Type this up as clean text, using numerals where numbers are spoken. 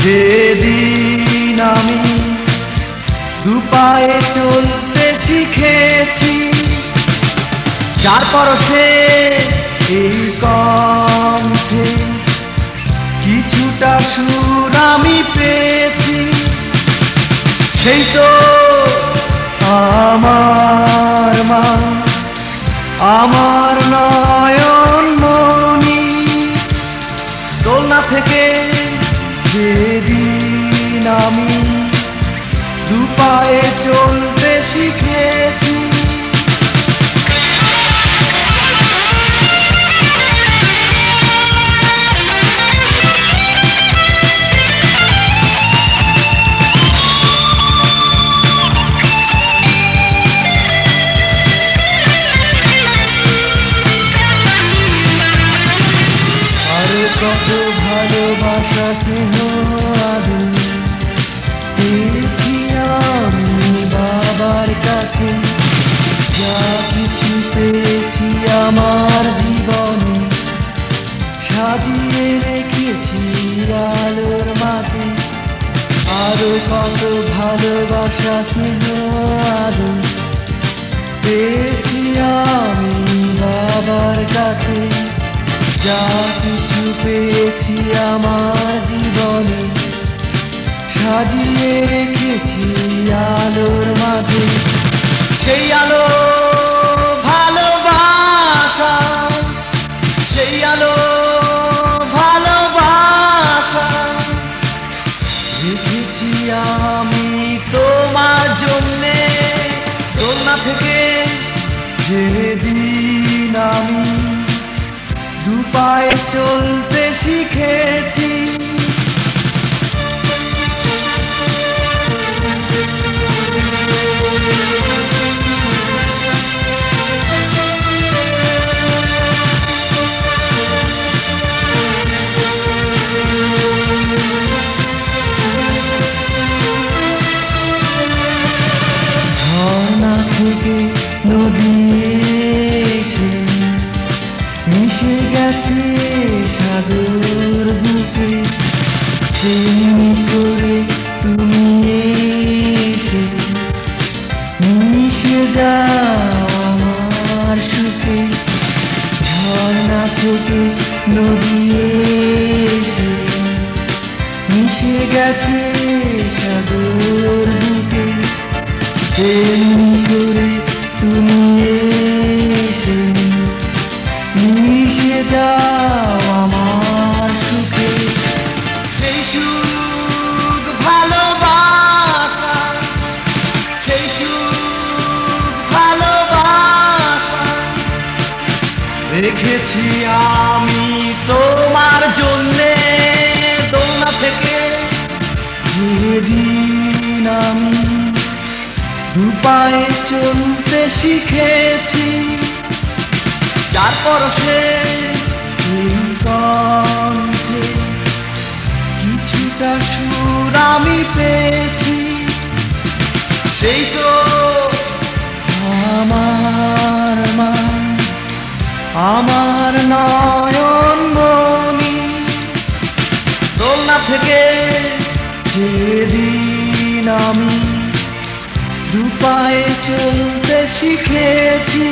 যেদিন আমি দুপায়ে চলতে শিখেছি, যার পরশে এই কণ্ঠে কিছুটা সুর আমি পেয়েছি, সেই তো আমার মা, আমার নয়ন মনি। দোলনা থেকে যেদিন আমি দুপায়ে চলতে শিখেছি, কত ভালোবাসা স্নেহ আদর পেয়েছি আমি বাবার কাছে, যা কিছু পেয়েছি আমার জীবনে সাজিয়ে রেখেছি আলোর মাঝে। আরো কত ভালোবাসা স্নেহ আদর পেয়েছি আমি বাবার কাছে, যা কিছু পেয়েছি আমার জীবনে সাজিয়ে রেখেছি আলোর মাঝে। সেই আলো ভালোবাসা, সেই আলো ভালোবাসা রেখেছি আমি তোমার জন্যে। দোলনা থেকে যেদিন আমি দুপায়ে চলতে শিখেছি, ঝর্ণা থেকে নদী এসে মিশে গেছে সাগর বুকে, তেমনি করে তুমি এসে মিশে যাও আমার সুখে। ঝর্ণা থেকে নদী এসে মিশে গেছে সাগর বুকে, তেমনি করে তুমি এসে মিশে যাও আমার সুখে। সেই সুখ ভালোবাসা, সেই সুখ ভালোবাসা রেখেছি আমি তোমার জন্যে। দোলনা থেকে যেদিন আমি দুপায়ে চলতে শিখেছি, যার পরশে এই কণ্ঠে কিছুটা সুর আমি পেয়েছি, সেই তো আমার মা, আমার নয়ন মনি। দোলনা থেকে যেদিন আমি দুপায়ে চলতে শিখেছি।